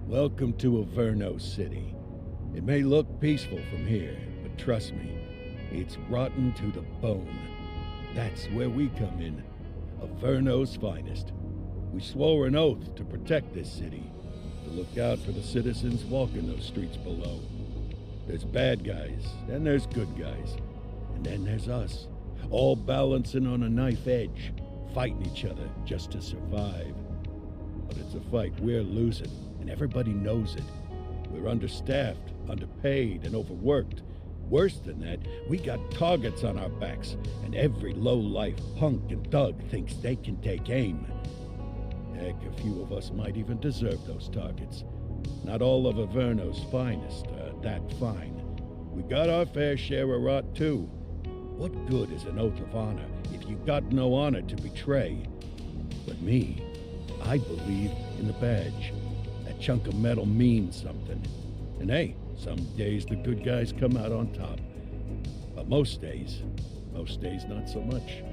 Welcome to Averno City. It may look peaceful from here, but trust me, it's rotten to the bone. That's where we come in. Averno's finest. We swore an oath to protect this city, to look out for the citizens walking those streets below. There's bad guys, and there's good guys. And then there's us, all balancing on a knife edge, fighting each other just to survive. But it's a fight we're losing, and everybody knows it. We're understaffed, underpaid, and overworked. Worse than that, we got targets on our backs, and every low-life punk and thug thinks they can take aim. Heck, a few of us might even deserve those targets. Not all of Averno's finest are that fine. We got our fair share of rot, too. What good is an oath of honor if you got no honor to betray? But me, I believe in the badge. That chunk of metal means something. And hey, some days the good guys come out on top. But most days not so much.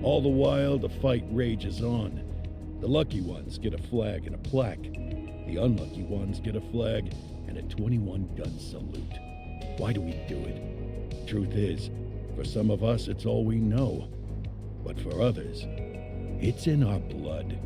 All the while, the fight rages on. The lucky ones get a flag and a plaque. The unlucky ones get a flag and a 21-gun salute. Why do we do it? Truth is, for some of us it's all we know. But for others, it's in our blood.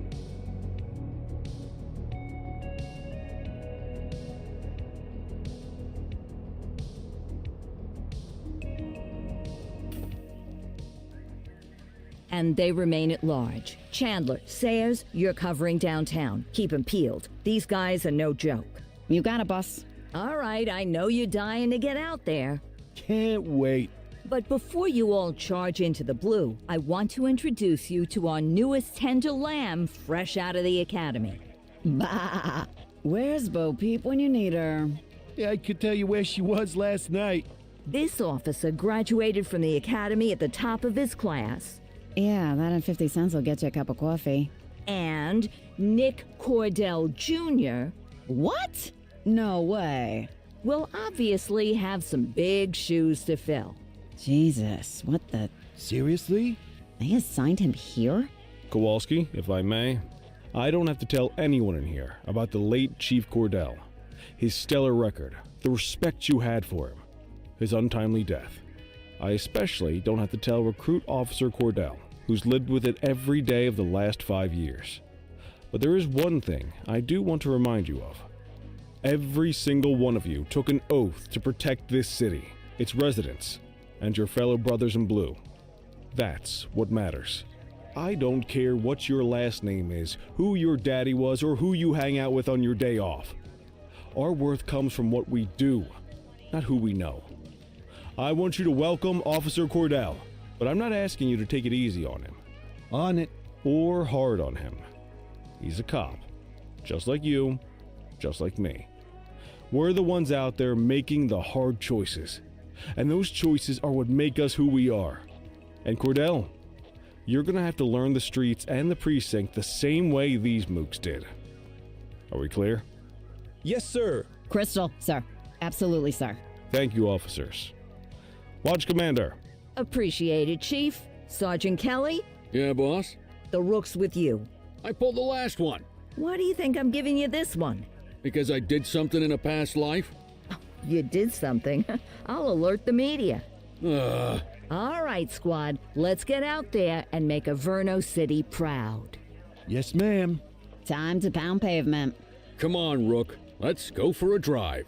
And they remain at large. Chandler, Sayers, you're covering downtown. Keep 'em peeled. These guys are no joke. You got it, boss. All right, I know you're dying to get out there. Can't wait. But before you all charge into the blue, I want to introduce you to our newest tender lamb fresh out of the academy. Bah! Where's Bo Peep when you need her? Yeah, I could tell you where she was last night. This officer graduated from the academy at the top of his class. Yeah, that and 50 cents will get you a cup of coffee. And Nick Cordell Jr. What? No way. will obviously have some big shoes to fill. Jesus, what the... Seriously? They assigned him here? Kowalski, if I may, I don't have to tell anyone in here about the late Chief Cordell, his stellar record, the respect you had for him, his untimely death. I especially don't have to tell Recruit Officer Cordell, who's lived with it every day of the last 5 years. But there is one thing I do want to remind you of. Every single one of you took an oath to protect this city, its residents, and your fellow brothers in blue. That's what matters. I don't care what your last name is, who your daddy was, or who you hang out with on your day off. Our worth comes from what we do, not who we know. I want you to welcome Officer Cordell, but I'm not asking you to take it easy on him. On it. Or hard on him. He's a cop, just like you, just like me. We're the ones out there making the hard choices, and those choices are what make us who we are. And Cordell, you're gonna have to learn the streets and the precinct the same way these mooks did. Are we clear? Yes, sir. Crystal, sir. Absolutely, sir. Thank you, officers. Watch Commander. Appreciated, Chief. Sergeant Kelly, Yeah, boss? the rook's with you. I pulled the last one. Why do you think I'm giving you this one? Because I did something in a past life? You did something. I'll alert the media. Ugh. All right, squad. Let's get out there and make Averno City proud. Yes, ma'am. Time to pound pavement. Come on, Rook. Let's go for a drive.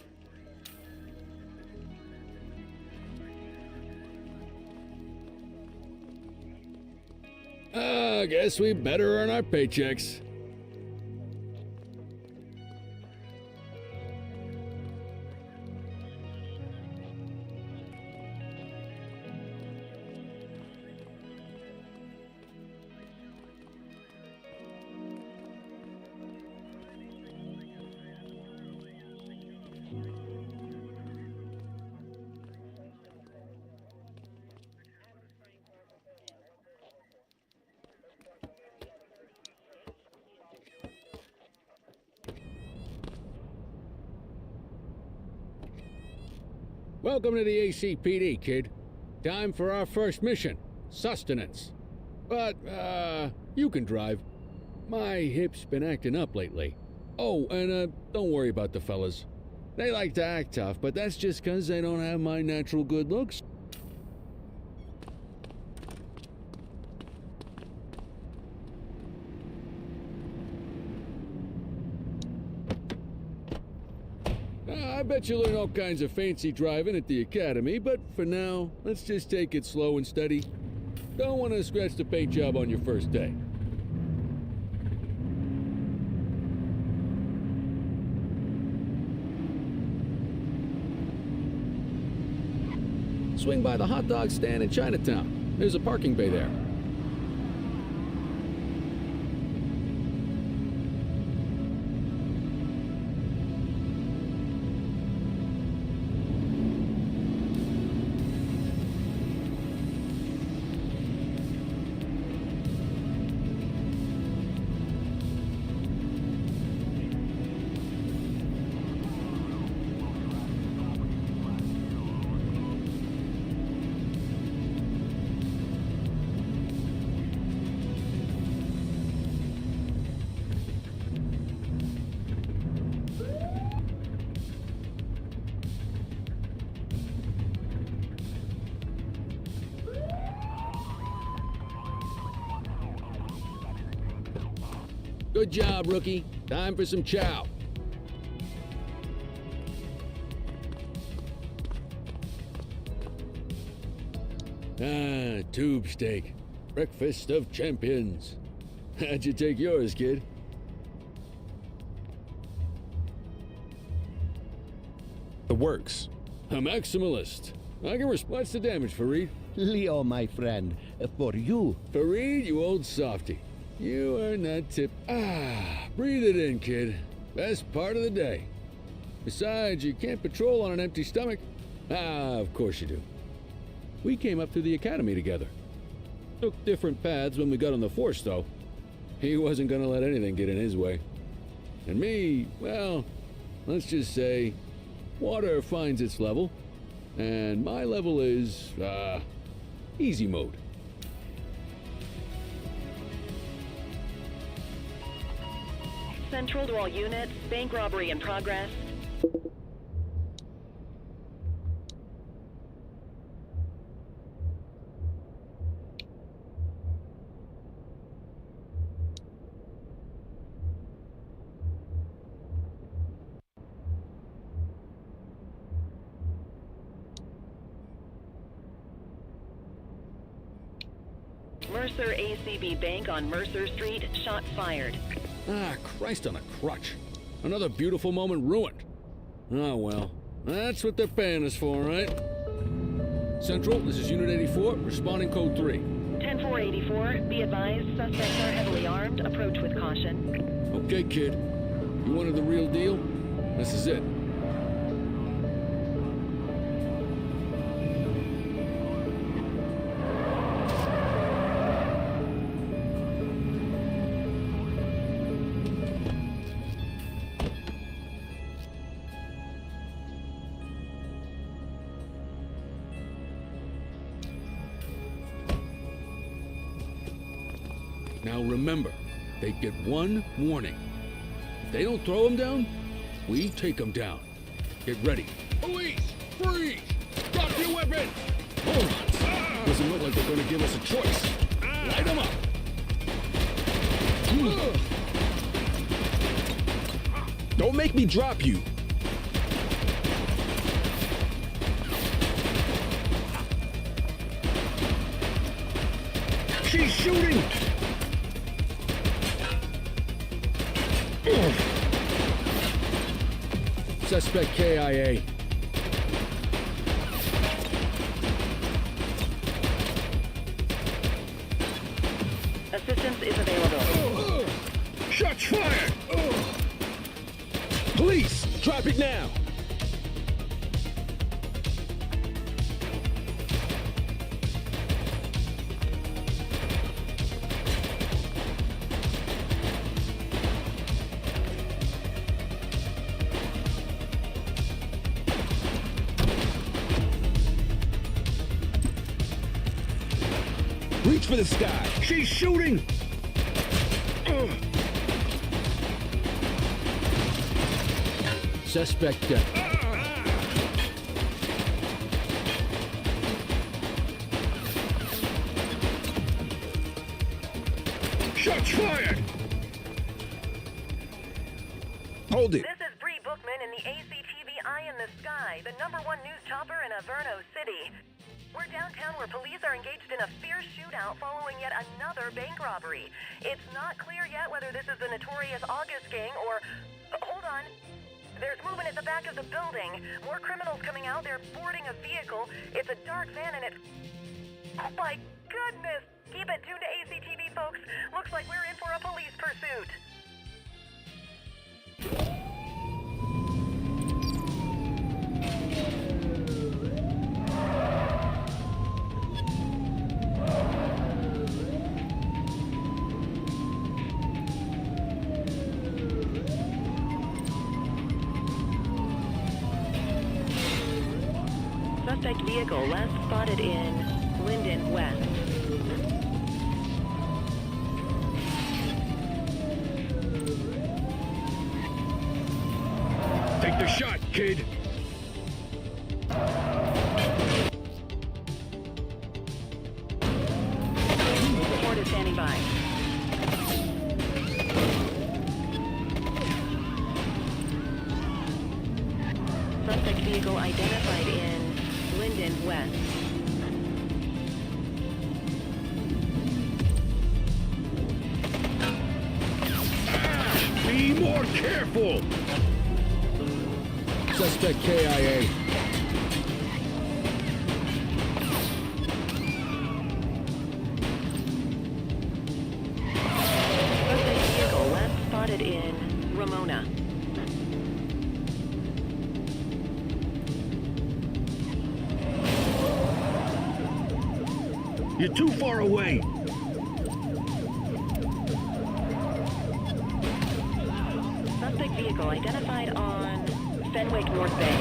I guess we better earn our paychecks. Welcome to the ACPD, kid. Time for our first mission, sustenance. But, you can drive. My hip's been acting up lately. Oh, and don't worry about the fellas. They like to act tough, but that's just 'cause they don't have my natural good looks. I bet you learn all kinds of fancy driving at the academy, but for now, let's just take it slow and steady. Don't want to scratch the paint job on your first day. Swing by the hot dog stand in Chinatown. There's a parking bay there. Good job, rookie. Time for some chow. Ah, tube steak. Breakfast of champions. How'd you take yours, kid? The works. A maximalist. I can What's the damage, Fareed? Leo, my friend, for you. Fareed, you old softy. You earned that tip. Breathe it in, kid. Best part of the day. Besides, you can't patrol on an empty stomach. Of course you do. We came up through the academy together. Took different paths when we got on the force, though. He wasn't gonna let anything get in his way. And me, well, let's just say, water finds its level, and my level is, easy mode. Central to all units, bank robbery in progress. Mercer ACB Bank on Mercer Street, shots fired. Christ on a crutch. Another beautiful moment ruined. Oh well, that's what they're paying us for, right? Central, this is Unit 84, responding code 3. 10-484, be advised, suspects are heavily armed, approach with caution. Okay, kid. You wanted the real deal? This is it. Now remember, they get one warning. If they don't throw them down, we take them down. Get ready. Police! Freeze! Drop your weapon! Morons! Doesn't look like they're gonna give us a choice. Light them up! Don't make me drop you. She's shooting! Suspect KIA. Assistance is available. Shots fired! Police, drop it now. Reach for the sky. She's shooting! Suspect dead. Shots fired! Hold it. This is Bree Bookman in the ACTV Eye in the Sky, the #1 news chopper in Averno City. We're downtown where police are engaged in a fierce shootout following yet another bank robbery. It's not clear yet whether this is the notorious August gang or... hold on. There's movement at the back of the building. More criminals coming out. They're boarding a vehicle. It's a dark van and it's... oh my goodness! Keep it tuned to ACTV, folks. Looks like we're in for a police pursuit. Suspect vehicle last spotted in Linden West. Take the shot, kid. Report is standing by. Suspect vehicle identified in Linden West. Be more careful. Suspect KIA. Suspect vehicle last spotted in Ramona. You're too far away. Suspect vehicle identified on Fenwick North Bay.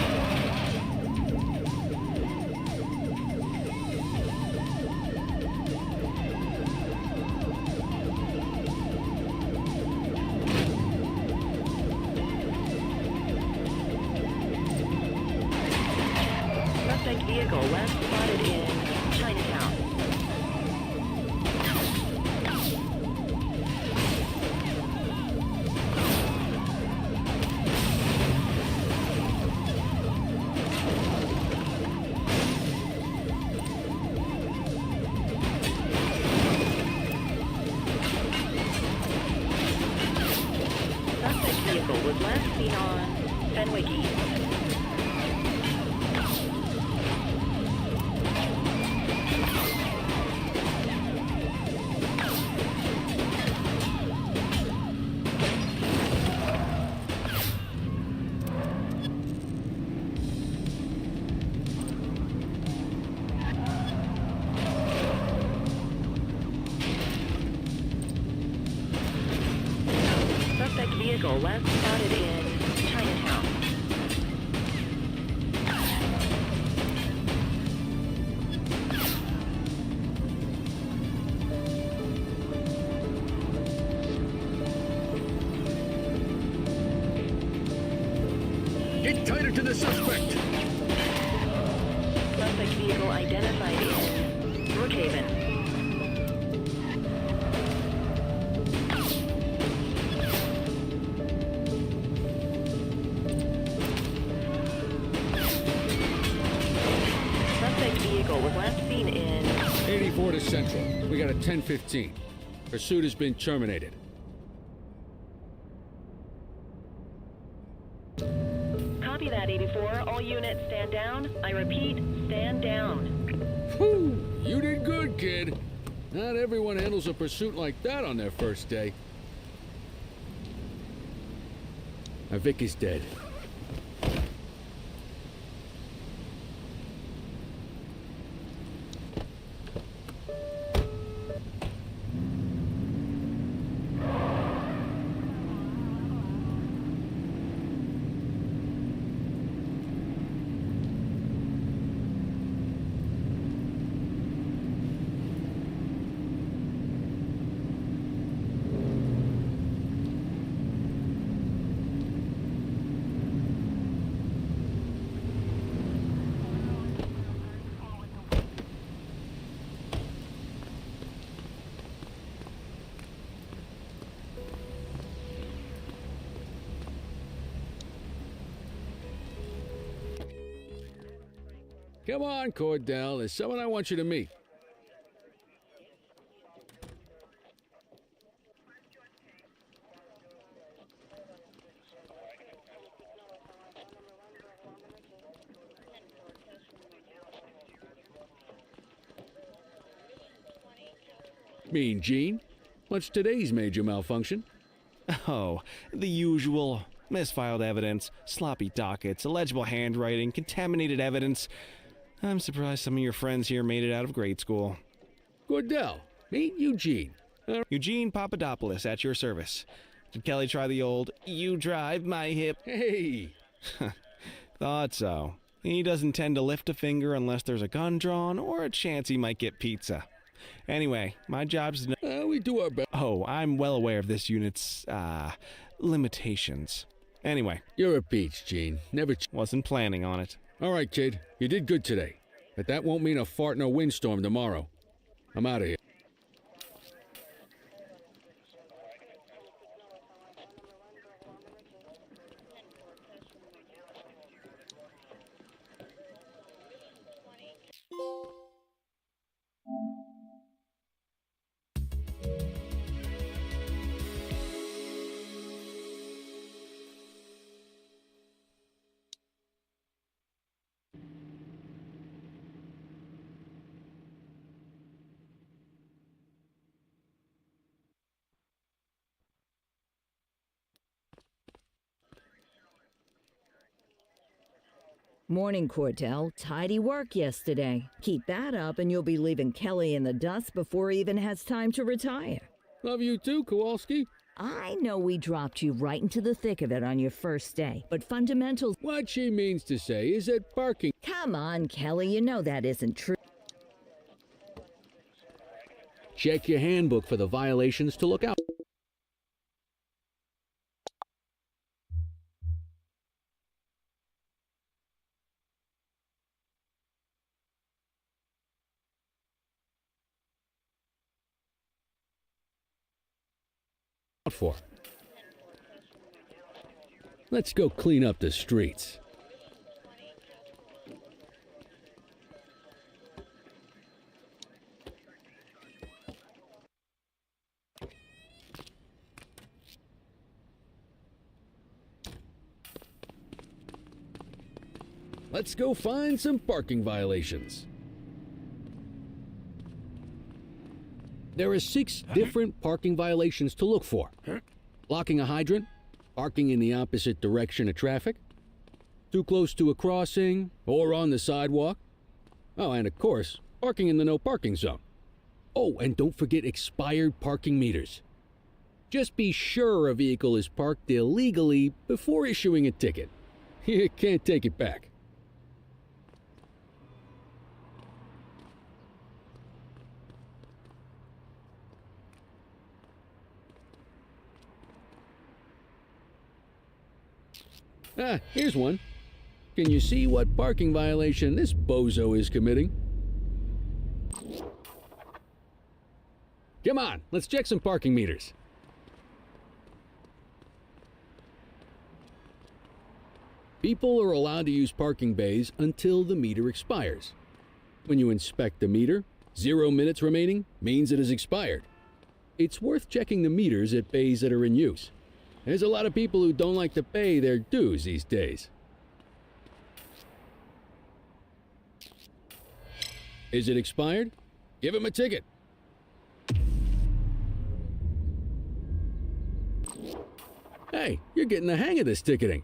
Suspect vehicle last spotted in Chinatown. Suspect vehicle was last seen on Fenwick East. Suspect vehicle last spotted in Chinatown. Get tighter to the suspect. Suspect vehicle identified in Brookhaven. Suspect vehicle was last seen in 84 to Central. We got a 10:15. Pursuit has been terminated. Copy that, 84. All units stand down. I repeat, stand down. Whew, you did good, kid. Not everyone handles a pursuit like that on their first day. Now, Vic is dead. Come on, Cordell. There's someone I want you to meet. Mean Gene? What's today's major malfunction? Oh, the usual. Misfiled evidence, sloppy dockets, illegible handwriting, contaminated evidence. I'm surprised some of your friends here made it out of grade school. Cordell, meet Eugene. Eugene Papadopoulos at your service. Did Kelly try the old, you drive my hip? Hey! Thought so. He doesn't tend to lift a finger unless there's a gun drawn or a chance he might get pizza. Anyway, my job's to We do our best. Oh, I'm well aware of this unit's, limitations. Anyway. You're a peach, Gene. Never Wasn't planning on it. All right, kid. You did good today. But that won't mean a fart in a windstorm tomorrow. I'm out of here. Morning, Cordell. Tidy work yesterday. Keep that up and you'll be leaving Kelly in the dust before he even has time to retire. Love you too, Kowalski. I know we dropped you right into the thick of it on your first day, but fundamentals... What she means to say is that parking... Come on, Kelly, you know that isn't true. Check your handbook for the violations to look out. For. Let's go clean up the streets. Let's go find some parking violations. There are 6 different parking violations to look for. Blocking a hydrant, parking in the opposite direction of traffic, too close to a crossing or on the sidewalk. Oh, and of course, parking in the no parking zone. Oh, and don't forget expired parking meters. Just be sure a vehicle is parked illegally before issuing a ticket. You can't take it back. Ah, here's one. Can you see what parking violation this bozo is committing? Come on, let's check some parking meters. People are allowed to use parking bays until the meter expires. When you inspect the meter, 0 minutes remaining means it has expired. It's worth checking the meters at bays that are in use. There's a lot of people who don't like to pay their dues these days. Is it expired? Give him a ticket. Hey, you're getting the hang of this ticketing.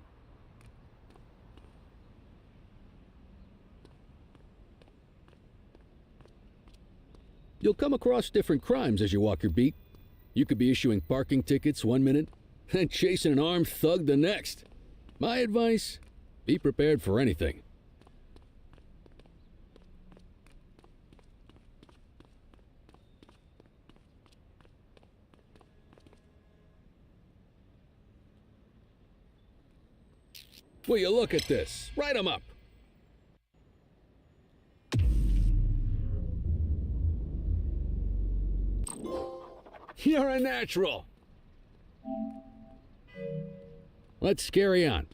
You'll come across different crimes as you walk your beat. You could be issuing parking tickets 1 minute and chasing an armed thug the next. My advice, be prepared for anything. Will you look at this? Write 'em up. You're a natural. Let's carry on.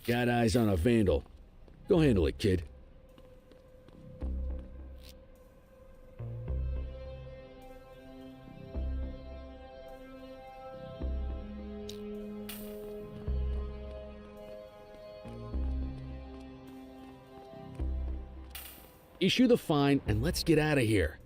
Got eyes on a vandal. Go handle it, kid. Issue the fine and let's get out of here.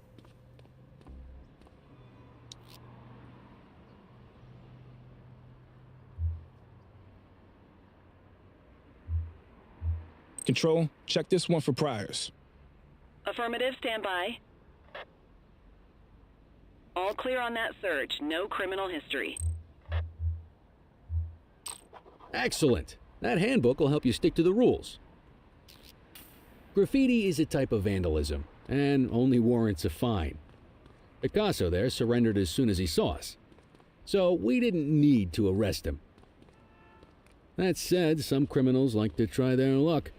Control, check this one for priors. Affirmative, stand by. All clear on that search. No criminal history. Excellent. That handbook will help you stick to the rules. Graffiti is a type of vandalism, and only warrants a fine. Picasso there surrendered as soon as he saw us, so we didn't need to arrest him. That said, some criminals like to try their luck.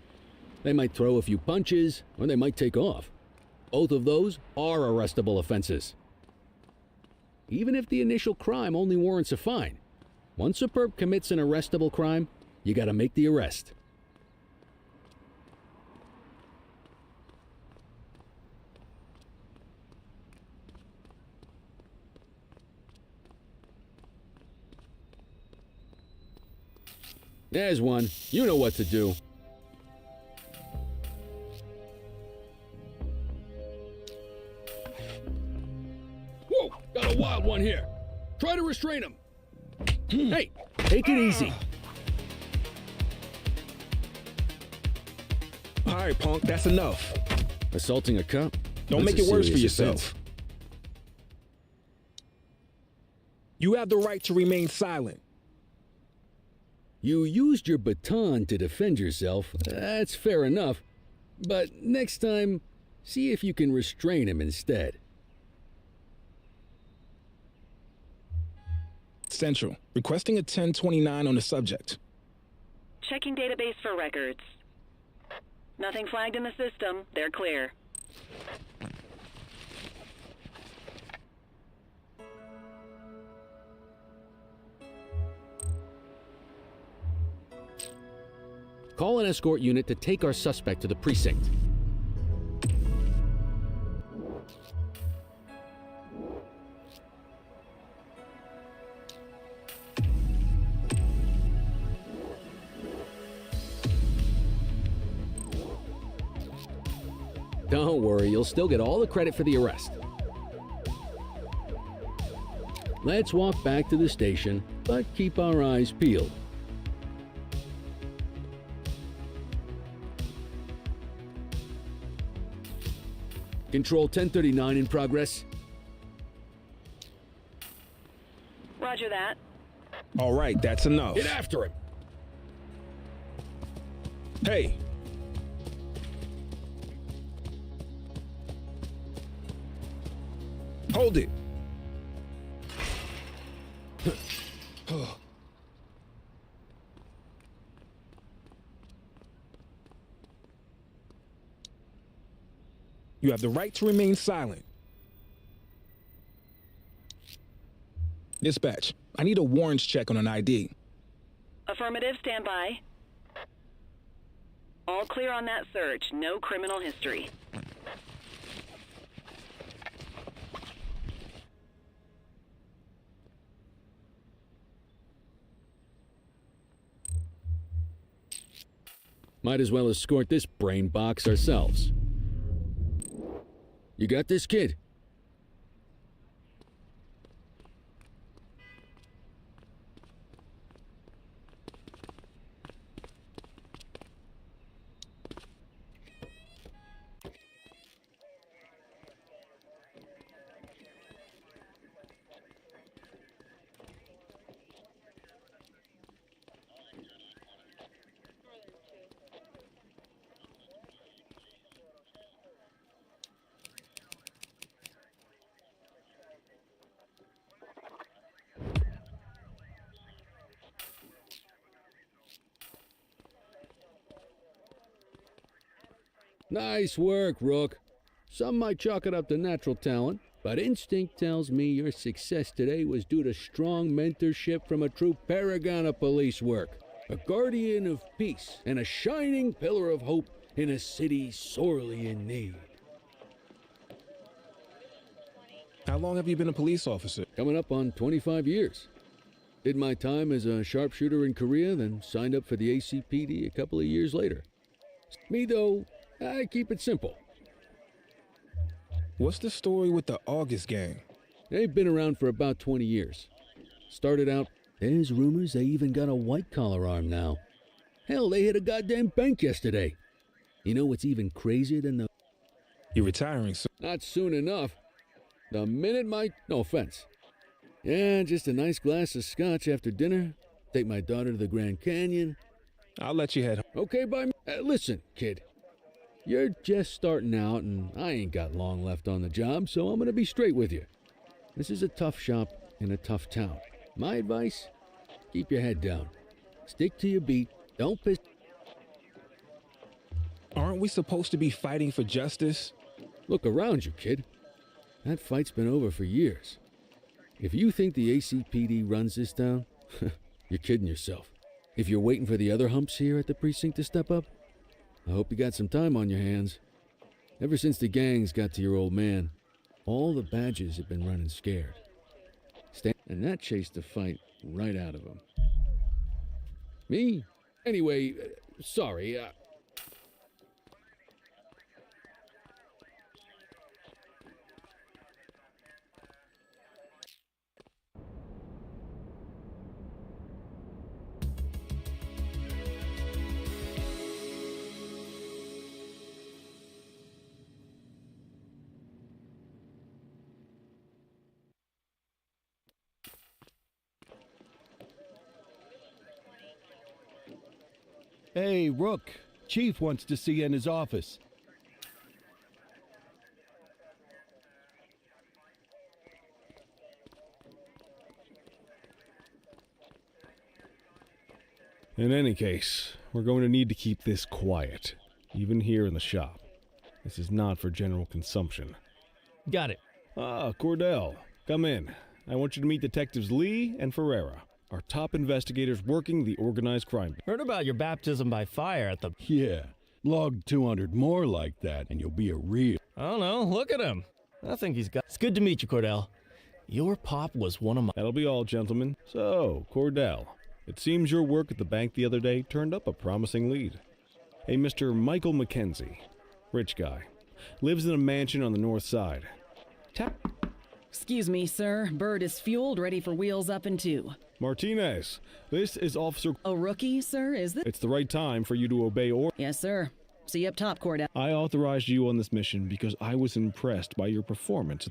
They might throw a few punches, or they might take off. Both of those are arrestable offenses. Even if the initial crime only warrants a fine, once a perp commits an arrestable crime, you gotta make the arrest. There's one. You know what to do. Whoa! Got a wild one here. Try to restrain him. Hey, take it easy. All right, punk, that's enough. Assaulting a cop? Don't That's make a it worse for serious yourself. offense. You have the right to remain silent. You used your baton to defend yourself. That's fair enough. But next time, see if you can restrain him instead. Central, requesting a 1029 on the subject. Checking database for records. Nothing flagged in the system. They're clear. Call an escort unit to take our suspect to the precinct. Don't worry, you'll still get all the credit for the arrest. Let's walk back to the station, but keep our eyes peeled. Control 1039 in progress. Roger that. All right, that's enough. Get after him! Hey. Hold it. You have the right to remain silent. Dispatch, I need a warrants check on an ID. Affirmative, stand by. All clear on that search. No criminal history. Might as well escort this brain box ourselves. You got this, kid? Nice work, Rook. Some might chalk it up to natural talent, but instinct tells me your success today was due to strong mentorship from a true paragon of police work. a guardian of peace, and a shining pillar of hope in a city sorely in need. How long have you been a police officer? Coming up on 25 years. Did my time as a sharpshooter in Korea, then signed up for the ACPD a couple of years later. Me, though, I keep it simple. What's the story with the August gang? They've been around for about 20 years. Started out, there's rumors they even got a white-collar arm now. Hell, they hit a goddamn bank yesterday. You know what's even crazier than the... You're retiring soon. Not soon enough. The minute no offense. Yeah, just a nice glass of scotch after dinner. Take my daughter to the Grand Canyon. I'll let you head home. Okay, by me. Listen, kid. You're just starting out, and I ain't got long left on the job, so I'm gonna be straight with you. This is a tough shop in a tough town. My advice? Keep your head down. Stick to your beat. Don't piss... Aren't we supposed to be fighting for justice? Look around you, kid. That fight's been over for years. If you think the ACPD runs this town, you're kidding yourself. If you're waiting for the other humps here at the precinct to step up, I hope you got some time on your hands. Ever since the gangs got to your old man, all the badges have been running scared. And that chased the fight right out of them. Me? Anyway, sorry. Hey, Rook. Chief wants to see you in his office. In any case, we're going to need to keep this quiet, even here in the shop. This is not for general consumption. Got it. Ah, Cordell, come in. I want you to meet Detectives Lee and Ferreira, our top investigators working the organized crime. Heard about your baptism by fire at the... Yeah, log 200 more like that and you'll be a real... I don't know, look at him. I think he's got... It's good to meet you, Cordell. Your pop was one of my... That'll be all, gentlemen. So, Cordell, it seems your work at the bank the other day turned up a promising lead. A Mr. Michael McKenzie, rich guy, lives in a mansion on the north side. Tap. Excuse me, sir. Bird is fueled, ready for wheels up in 2. Martinez, this is Officer... A rookie, sir, is this? It's the right time for you to obey orders. Yes, sir. See you up top, Cordell. I authorized you on this mission because I was impressed by your performance.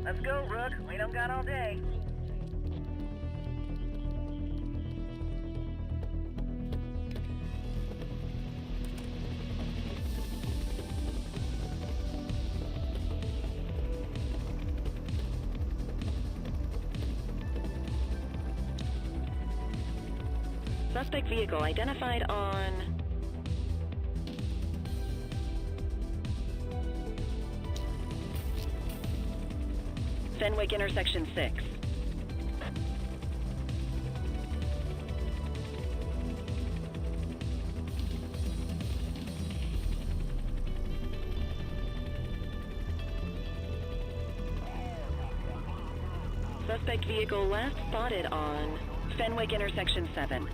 Let's go, Rook. We don't got all day. Suspect vehicle identified on... Fenwick intersection 6. Suspect vehicle last spotted on Fenwick intersection 7.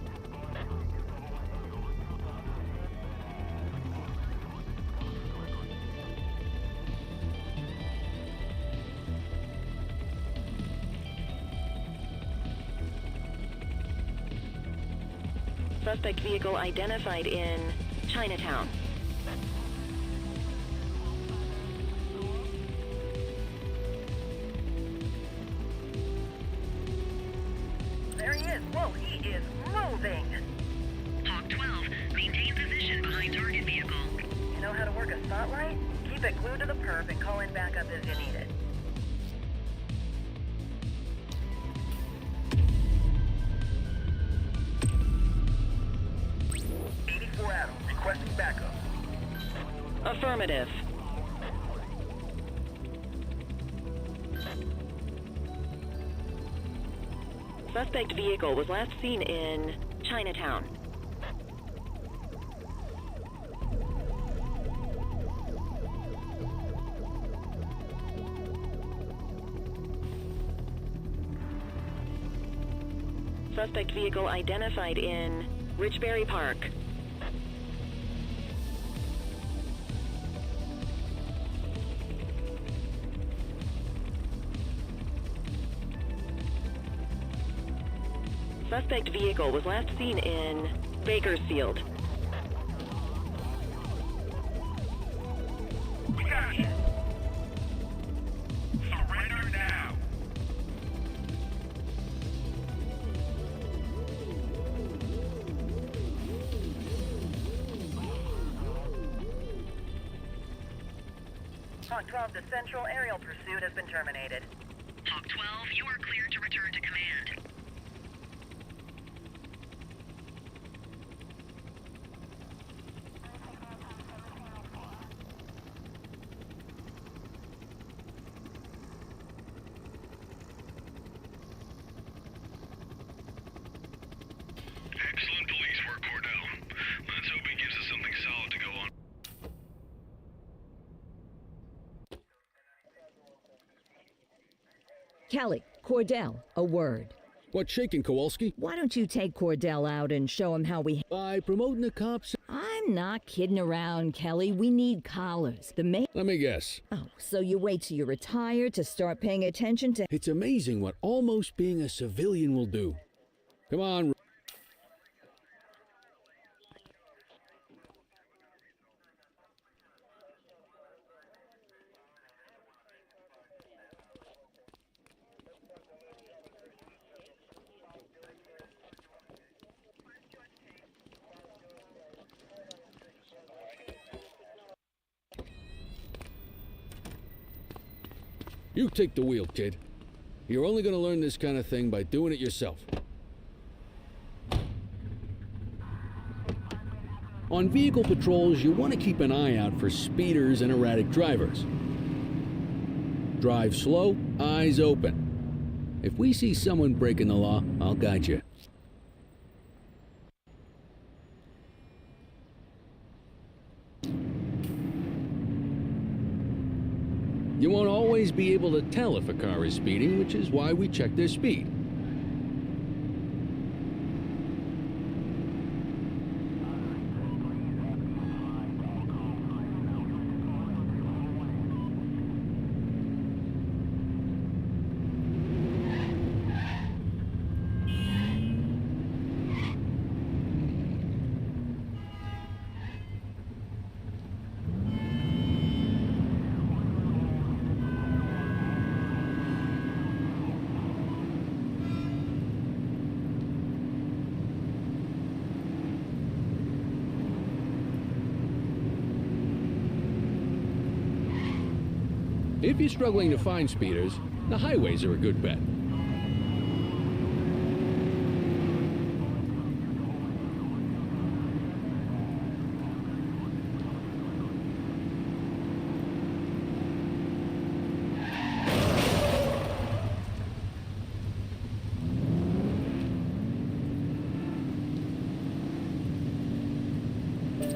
Suspect vehicle identified in Chinatown. There he is. Whoa, he is moving. Hawk 12, maintain position behind target vehicle. You know how to work a spotlight? Keep it glued to the perp and call in backup as you need it. Requesting backup. Affirmative. Suspect vehicle was last seen in Chinatown. Suspect vehicle identified in Richbury Park. Suspect vehicle was last seen in Bakersfield. We got you. Surrender now. Hawk 12, the central aerial pursuit has been terminated. Hawk 12, you are cleared to return to command. Excellent police work, Cordell. Let's hope he gives us something solid to go on. Kelly, Cordell, a word. What's shaking, Kowalski? Why don't you take Cordell out and show him how we... By promoting the cops? I'm not kidding around, Kelly. We need collars. The main... Let me guess. Oh, so you wait till you retire to start paying attention to... It's amazing what almost being a civilian will do. Come on. You take the wheel, kid. You're only going to learn this kind of thing by doing it yourself. On vehicle patrols, you want to keep an eye out for speeders and erratic drivers. Drive slow, eyes open. If we see someone breaking the law, I'll guide you. You won't always be able to tell if a car is speeding, which is why we check their speed. If you're struggling to find speeders, the highways are a good bet.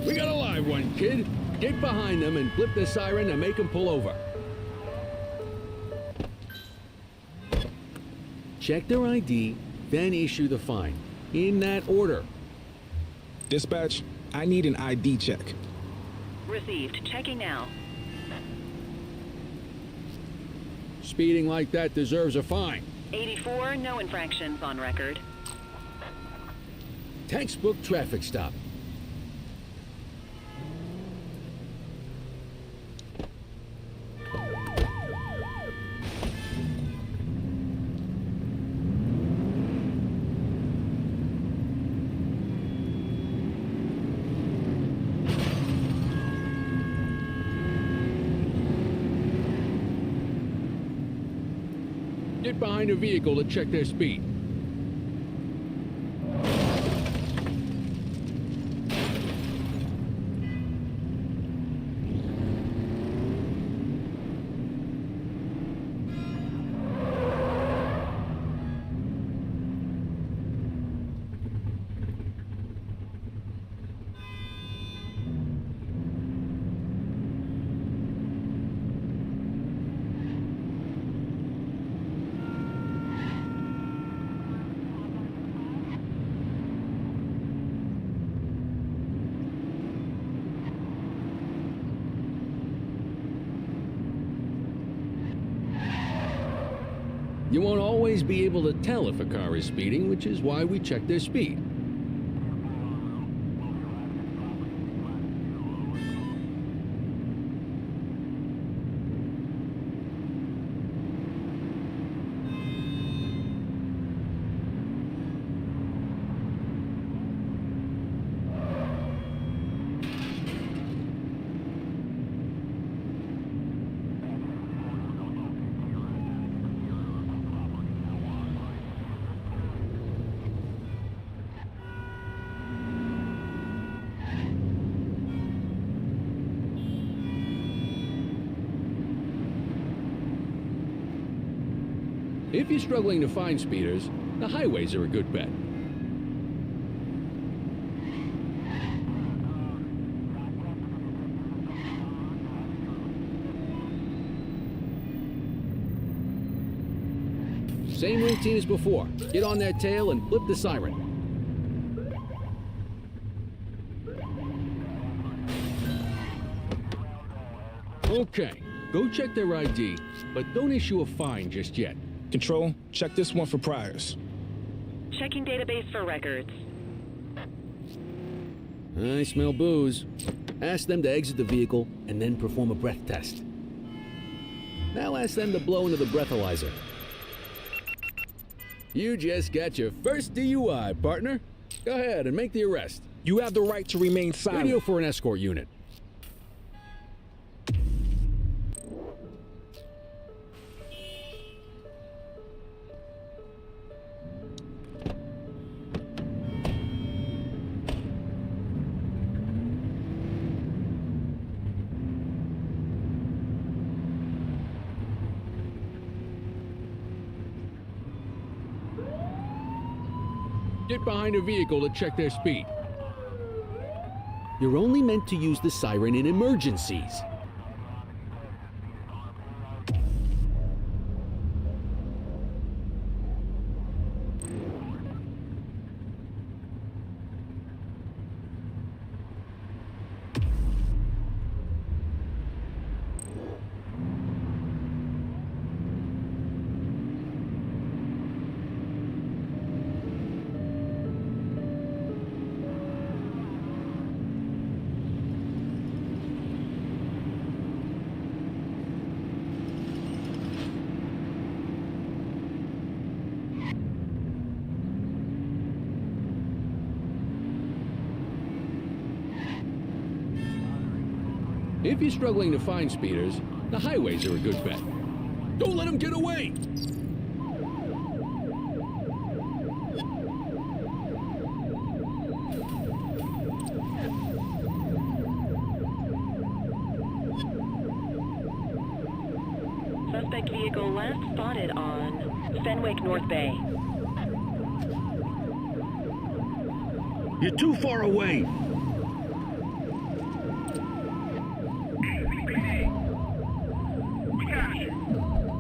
We got a live one, kid. Get behind them and flip the siren to make them pull over. Check their ID, then issue the fine. In that order. Dispatch, I need an ID check. Received. Checking now. Speeding like that deserves a fine. 84, no infractions on record. Textbook traffic stop. Get behind a vehicle to check their speed. You won't always be able to tell if a car is speeding, which is why we check their speed. If you're struggling to find speeders, the highways are a good bet. Same routine as before. Get on their tail and flip the siren. Okay, go check their ID, but don't issue a fine just yet. Control, check this one for priors. Checking database for records. I smell booze. Ask them to exit the vehicle and then perform a breath test. Now ask them to blow into the breathalyzer. You just got your first DUI, partner. Go ahead and make the arrest. You have the right to remain silent. Radio for an escort unit. Get behind a vehicle to check their speed. You're only meant to use the siren in emergencies. If you're struggling to find speeders, the highways are a good bet. Don't let them get away! Suspect vehicle last spotted on Fenwick North Bay. You're too far away.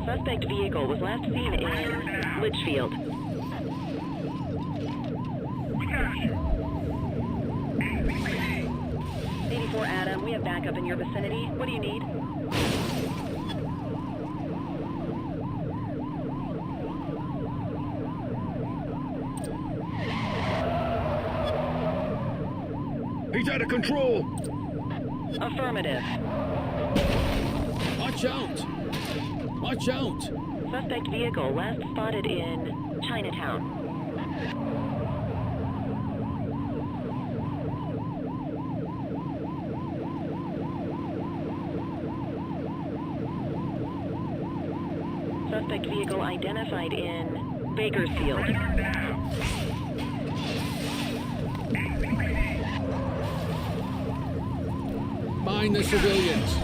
Suspect vehicle was last seen in Litchfield. We got you. 84 Adam, we have backup in your vicinity. What do you need? He's out of control. Affirmative. Watch out! Watch out! Suspect vehicle last spotted in Chinatown. Suspect vehicle identified in Bakersfield. Mind the civilians.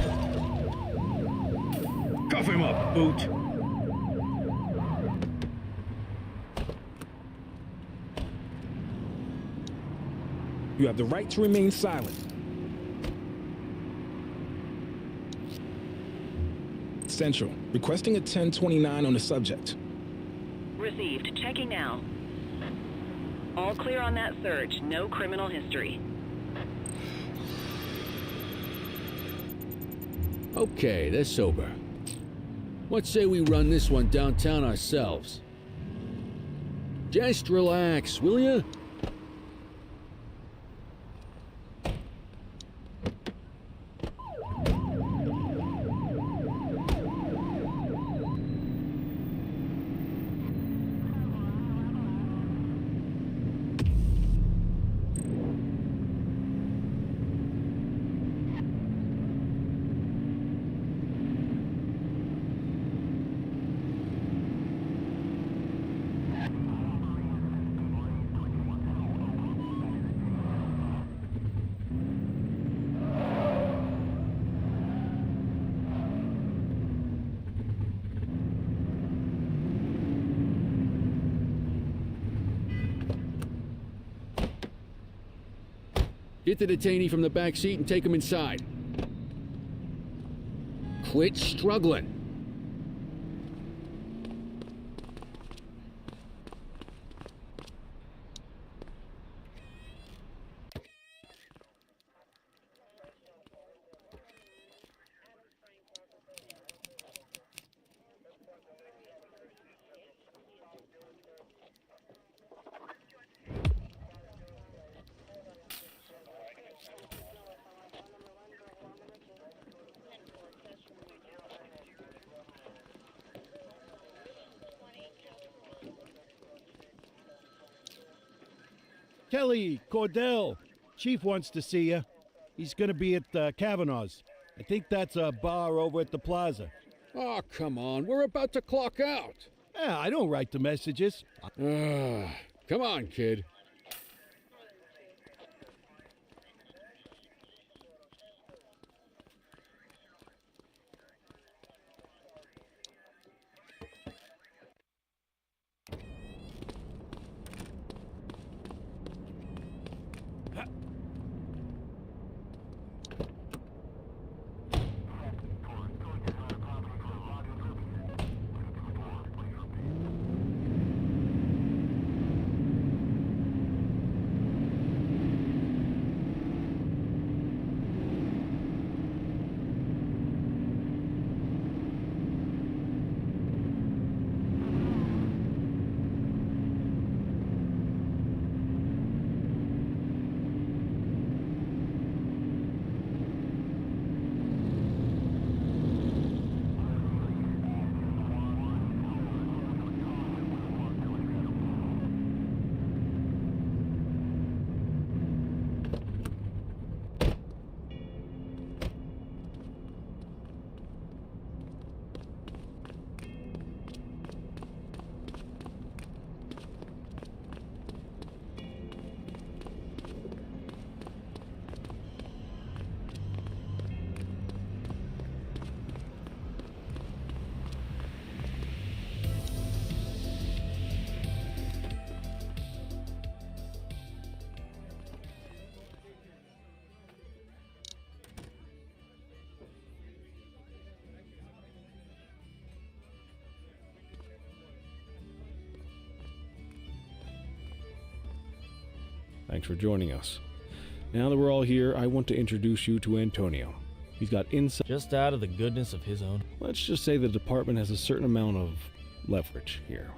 Cuff him up, Boot. You have the right to remain silent. Central, requesting a 1029 on the subject. Received. Checking now. All clear on that search. No criminal history. Okay, they're sober. What say we run this one downtown ourselves? Just relax, will ya? Get the detainee from the back seat and take him inside. Quit struggling. Kelly, Cordell, Chief wants to see you. He's gonna be at Kavanaugh's. I think that's a bar over at the plaza. Oh, come on. We're about to clock out. Yeah, I don't write the messages. Come on, kid. Thanks for joining us. Now that we're all here, I want to introduce you to Antonio. He's got insight. Just out of the goodness of his own. Let's just say the department has a certain amount of leverage here.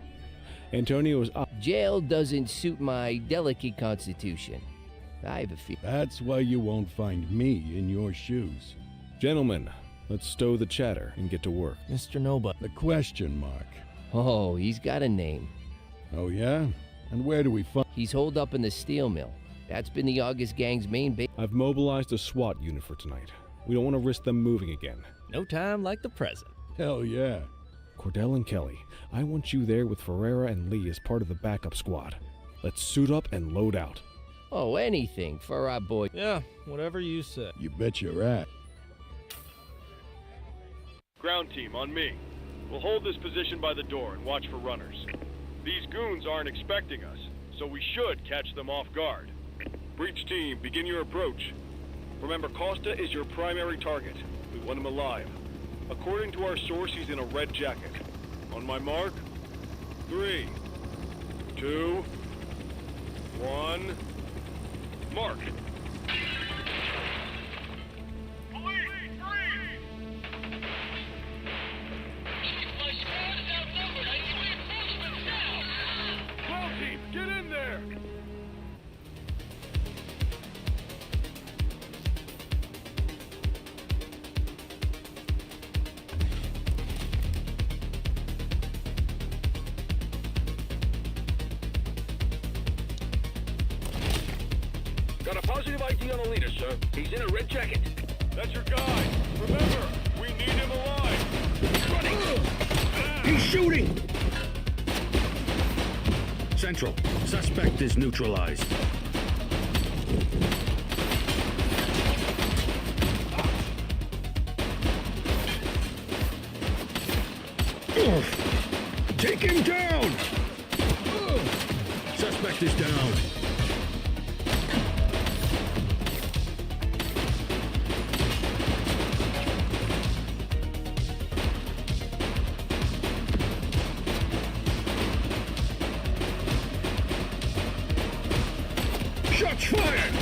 Antonio is up. Jail doesn't suit my delicate constitution. I have a feeling. That's why you won't find me in your shoes. Gentlemen, let's stow the chatter and get to work. Mr. Nobody. The question mark. Oh, he's got a name. Oh, yeah? And where do we find... He's holed up in the steel mill. That's been the August Gang's main base. I've mobilized a SWAT unit for tonight. We don't want to risk them moving again. No time like the present. Hell yeah. Cordell and Kelly, I want you there with Ferreira and Lee as part of the backup squad. Let's suit up and load out. Oh, anything for our boy. Yeah, whatever you say. You bet your ass. Ground team, on me. We'll hold this position by the door and watch for runners. These goons aren't expecting us, so we should catch them off guard. Breach team, begin your approach. Remember, Costa is your primary target. We want him alive. According to our source, he's in a red jacket. On my mark, 3, 2, 1, mark. Police, freeze! Got a positive ID on the leader, sir. He's in a red jacket. That's your guy. Remember, we need him alive. He's running! He's shooting! Central, suspect is neutralized. Take him down! Suspect is down. Shots fired!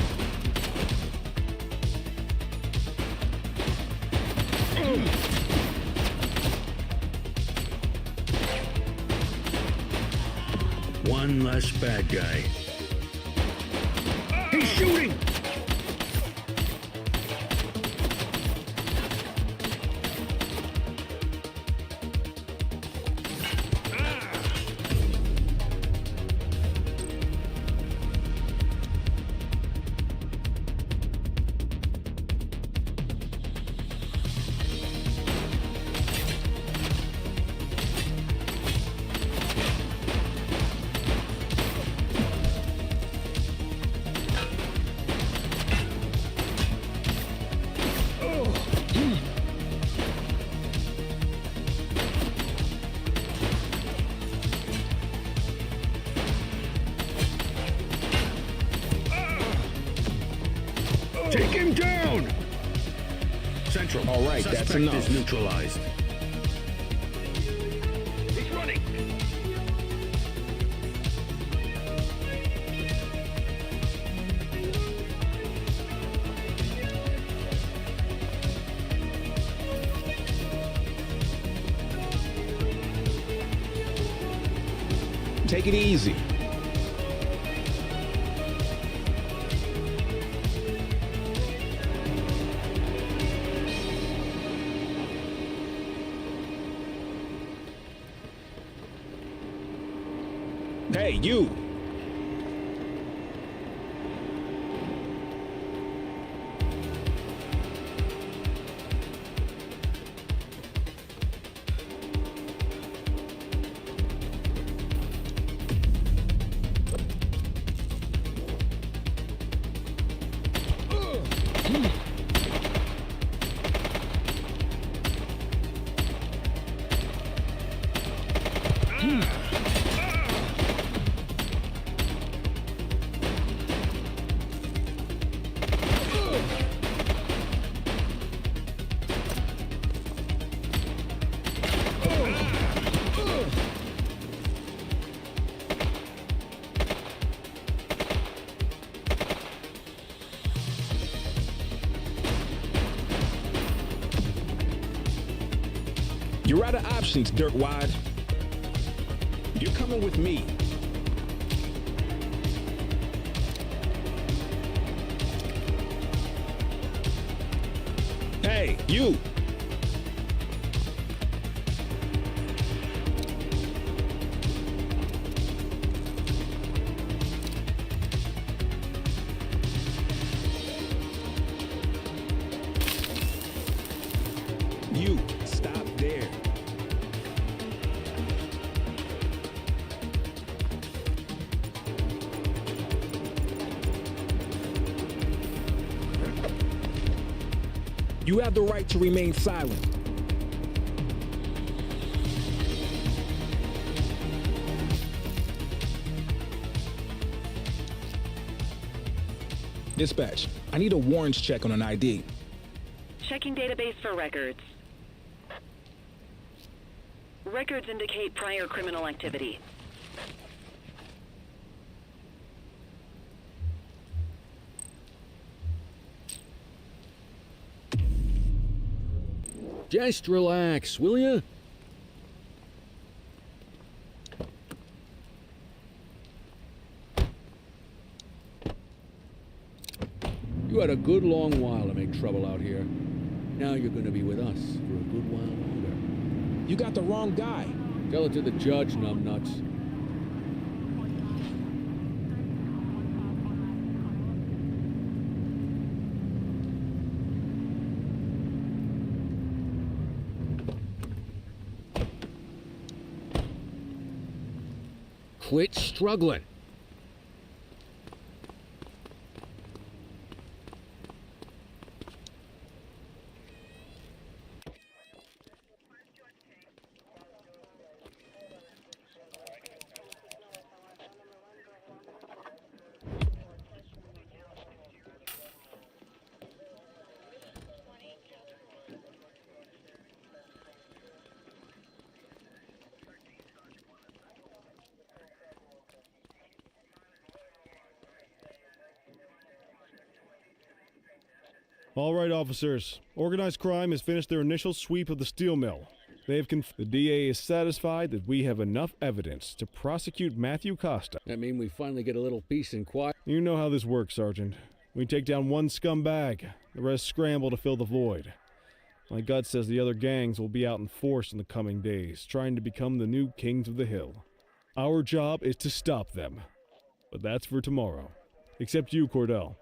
One less bad guy. He's shooting! Take him down! Central. All right, suspect that's enough. is neutralized. He's running! Take it easy. Hey, you! You're out of options, Dirtwad. You're coming with me. Hey, you! You, stop there. You have the right to remain silent. Dispatch, I need a warrants check on an ID. Checking database for records. Records indicate prior criminal activity. Just relax, will ya? You had a good long while to make trouble out here. Now you're gonna be with us for a good while longer. You got the wrong guy. Tell it to the judge, numbnuts. quit struggling. All right, officers. Organized crime has finished their initial sweep of the steel mill. They have the DA is satisfied that we have enough evidence to prosecute Matthew Costa. That mean we finally get a little peace and quiet? You know how this works, Sergeant. We take down one scumbag, the rest scramble to fill the void. My gut says the other gangs will be out in force in the coming days, trying to become the new kings of the hill. Our job is to stop them. But that's for tomorrow. Except you, Cordell.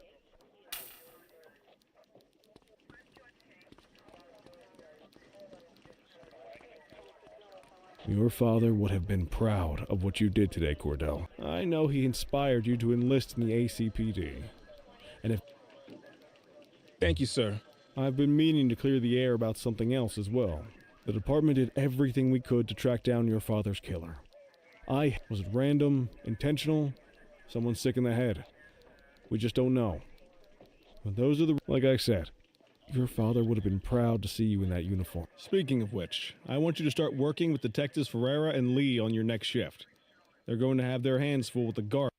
Your father would have been proud of what you did today, Cordell. I know he inspired you to enlist in the ACPD. And if... Thank you, sir. I've been meaning to clear the air about something else as well. The department did everything we could to track down your father's killer. Was it random, intentional, someone sick in the head? We just don't know. But those are like I said, your father would have been proud to see you in that uniform. Speaking of which, I want you to start working with Detectives Ferreira and Lee on your next shift. They're going to have their hands full with the guard.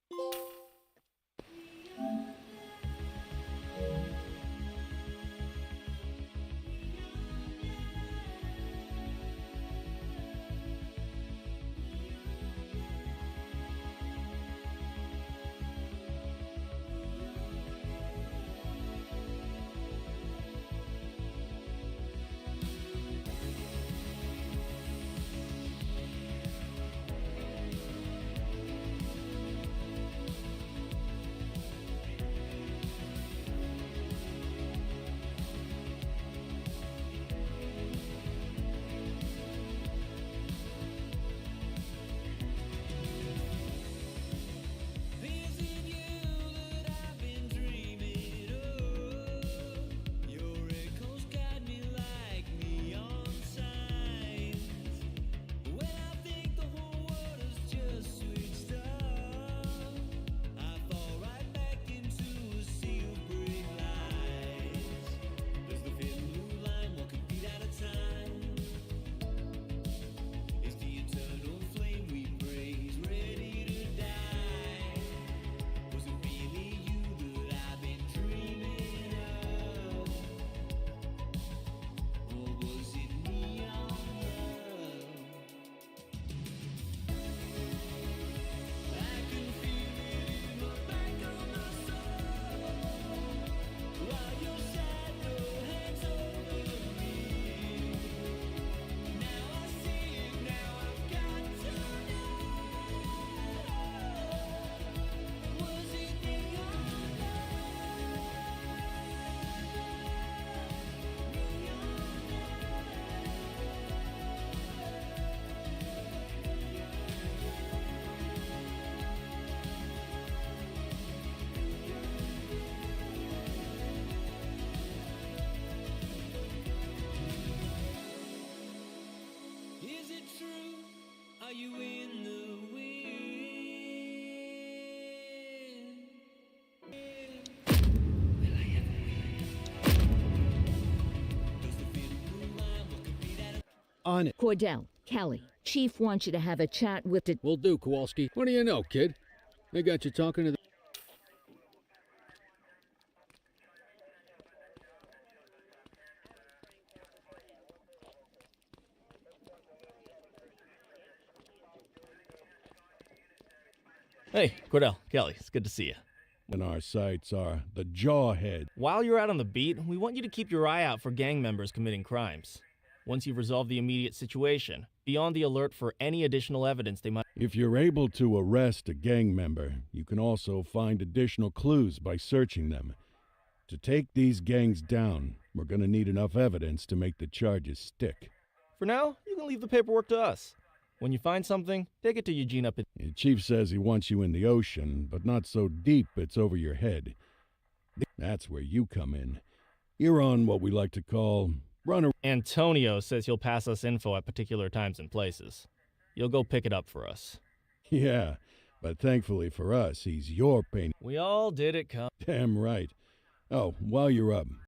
On it. Cordell, Kelly, Chief wants you to have a chat with the... Will do, Kowalski. What do you know, kid? They got you talking to the... Hey, Cordell, Kelly, it's good to see you. And our sights are the Jawhead. While you're out on the beat, we want you to keep your eye out for gang members committing crimes. Once you've resolved the immediate situation, be on the alert for any additional evidence they might... If you're able to arrest a gang member, you can also find additional clues by searching them. To take these gangs down, we're gonna need enough evidence to make the charges stick. For now, you can leave the paperwork to us. When you find something, take it to Eugene up at... The chief says he wants you in the ocean, but not so deep it's over your head. That's where you come in. You're on what we like to call runner. Antonio says he'll pass us info at particular times and places. You'll go pick it up for us. Yeah, but thankfully for us, he's your pain. We all did it, Damn right. Oh, while you're up,